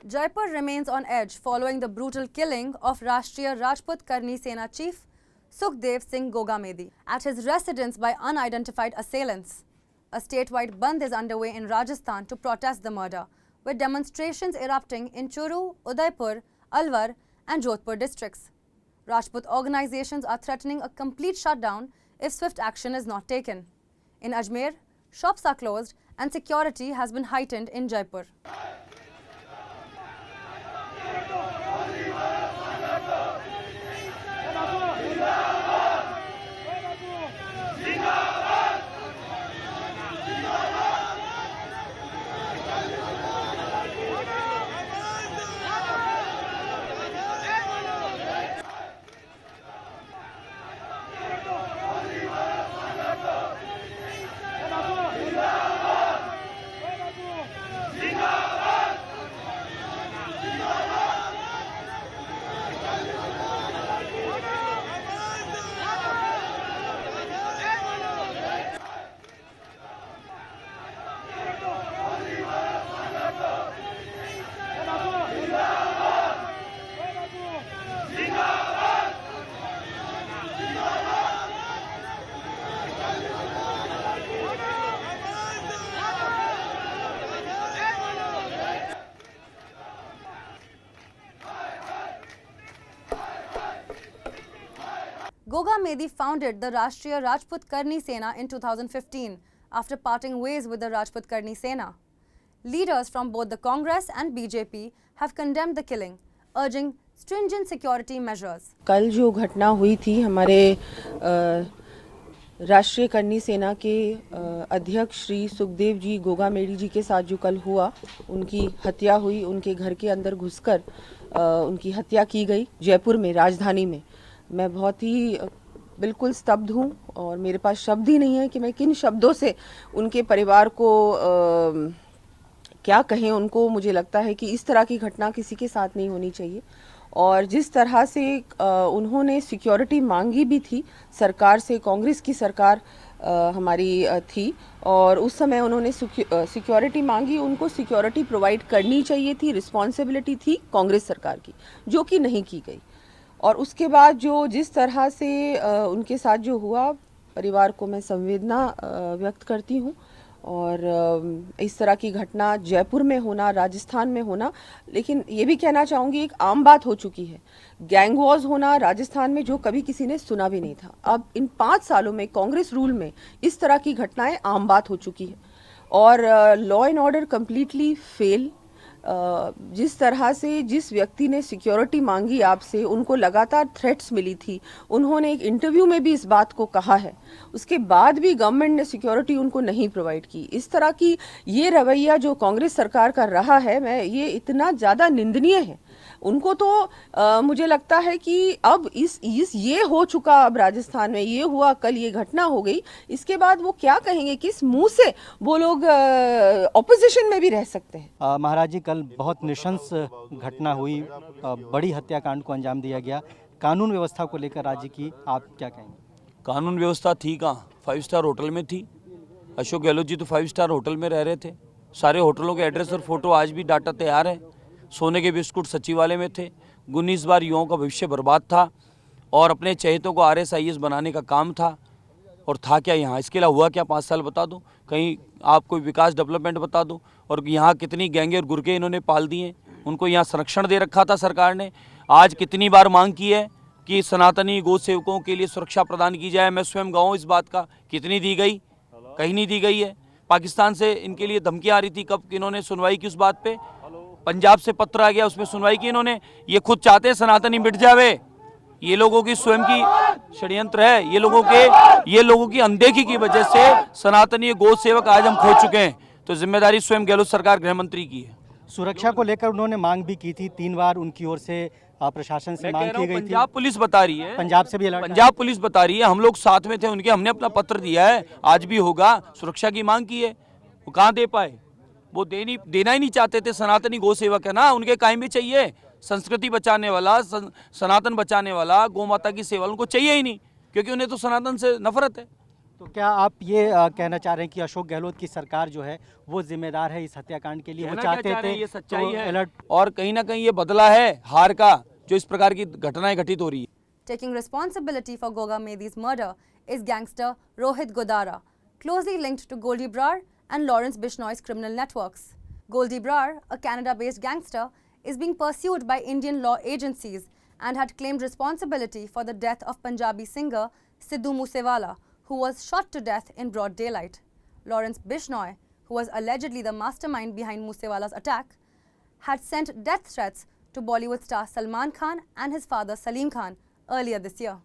Jaipur remains on edge following the brutal killing of Rashtriya Rajput Karni Sena chief Sukhdev Singh Gogamedi at his residence by unidentified assailants. A statewide bandh is underway in Rajasthan to protest the murder, with demonstrations erupting in Churu, Udaipur, Alwar and Jodhpur districts. Rajput organizations are threatening a complete shutdown if swift action is not taken. In Ajmer, shops are closed and security has been heightened in Jaipur. Gogamedi founded the Rashtriya Rajput Karni Sena in 2015 after parting ways with the Rajput Karni Sena. Leaders from both the Congress and BJP have condemned the killing, urging stringent security measures. कल जो घटना हुई थी हमारे राष्ट्रीय करनी सेना के अध्यक्ष श्री सुखदेव जी गोगामेडी जी के साथ जो कल हुआ, उनकी हत्या हुई, उनके घर के अंदर घुसकर उनकी हत्या की गई जयपुर में, राजधानी में। मैं बहुत ही बिल्कुल स्तब्ध हूँ और मेरे पास शब्द ही नहीं है कि मैं किन शब्दों से उनके परिवार को क्या कहें उनको। मुझे लगता है कि इस तरह की घटना किसी के साथ नहीं होनी चाहिए और जिस तरह से उन्होंने सिक्योरिटी मांगी भी थी सरकार से, कांग्रेस की सरकार हमारी थी और उस समय उन्होंने सिक्योरिटी मांगी, उनको सिक्योरिटी प्रोवाइड करनी चाहिए थी, रिस्पॉन्सिबिलिटी थी कांग्रेस सरकार की, जो कि नहीं की गई। और उसके बाद जो जिस तरह से उनके साथ जो हुआ, परिवार को मैं संवेदना व्यक्त करती हूँ और इस तरह की घटना जयपुर में होना, राजस्थान में होना, लेकिन ये भी कहना चाहूँगी एक आम बात हो चुकी है। गैंग वॉर्स होना राजस्थान में जो कभी किसी ने सुना भी नहीं था, अब इन 5 सालों में कांग्रेस रूल में इस तरह की घटनाएं आम बात हो चुकी है और law and order completely fail. जिस तरह से जिस व्यक्ति ने सिक्योरिटी मांगी आपसे, उनको लगातार थ्रेट्स मिली थी, उन्होंने एक इंटरव्यू में भी इस बात को कहा है, उसके बाद भी गवर्नमेंट ने सिक्योरिटी उनको नहीं प्रोवाइड की। इस तरह की ये रवैया जो कांग्रेस सरकार का रहा है, ये इतना ज़्यादा निंदनीय है। उनको तो मुझे लगता है कि अब इस ये हो चुका, अब राजस्थान में ये हुआ, कल ये घटना हो गई, इसके बाद वो क्या कहेंगे, किस मुंह से वो लोग ऑपोजिशन में भी रह सकते हैं। महाराज जी, कल बहुत नृशंस घटना हुई, बड़ी हत्याकांड को अंजाम दिया गया। कानून व्यवस्था को लेकर राज्य की आप क्या कहेंगे? कानून व्यवस्था थी कहाँ? 5 स्टार होटल में थी। अशोक गहलोत जी तो 5 स्टार होटल में रह रहे थे। सारे होटलों के एड्रेस और फोटो आज भी डाटा तैयार है। सोने के बिस्कुट सचिवालय में थे। 19 बार युवाओं का भविष्य बर्बाद था और अपने चहेतों को RSIS बनाने का काम था। और था क्या यहाँ? इसके अलावा हुआ क्या? 5 साल बता दो, कहीं आपको विकास डेवलपमेंट बता दो। और यहाँ कितनी गैंगे और गुर्गे इन्होंने पाल दिए, उनको यहाँ संरक्षण दे रखा था सरकार ने। आज कितनी बार मांग की है कि सनातनी गौ सेवकों के लिए सुरक्षा प्रदान की जाए। मैं स्वयं गवाह इस बात का। कितनी दी गई? कहीं नहीं दी गई है। पाकिस्तान से इनके लिए धमकी आ रही थी, कब इन्होंने सुनवाई की उस बात पे? पंजाब से पत्र आ गया, उसमें सुनवाई की इन्होंने। ये खुद चाहते हैं सनातनी मिट जावे। ये लोगों की स्वयं की षड्यंत्र है। ये लोगों की अनदेखी की वजह से सनातनी गौ सेवक आज हम खो चुके हैं। तो जिम्मेदारी स्वयं गहलोत सरकार, गृह मंत्री की है। सुरक्षा को लेकर उन्होंने मांग भी की थी, 3 बार उनकी ओर से प्रशासन से मांग की गई थी। पंजाब पुलिस बता रही है, पंजाब से भी अलर्ट, पंजाब पुलिस बता रही है, हम लोग साथ में थे उनके, हमने अपना पत्र दिया है, आज भी होगा। सुरक्षा की मांग की है, वो कहाँ दे पाए? वो देना ही नहीं चाहते थे। सनातनी गौ सेवक है ना, उनके कायम भी चाहिए। संस्कृति बचाने वाला, सनातन बचाने वाला, गौ माता की सेवा उनको चाहिए ही नहीं, क्योंकि उन्हें तो सनातन से नफरत है। तो क्या आप ये कहना चाह रहे हैं कि अशोक गहलोत की सरकार जो है वो जिम्मेदार है इस हत्याकांड के लिए? वो कहना क्या चाहते चाह रहे थे हैं, ये सच्चाई तो है अलर्ट और कहीं ना कहीं ये बदला है हार का जो इस प्रकार की घटनाएं घटित हो रही है। Taking responsibility for Goga Mehdi's murder is gangster Rohit Godara, closely linked to Goldie Brar and Lawrence Bishnoi's criminal networks. Goldie Brar, a Canada-based gangster, is being pursued by Indian law agencies and had claimed responsibility for the death of Punjabi singer Sidhu Moosewala, who was shot to death in broad daylight. Lawrence Bishnoi, who was allegedly the mastermind behind Moosewala's attack, had sent death threats to Bollywood star Salman Khan and his father Salim Khan earlier this year.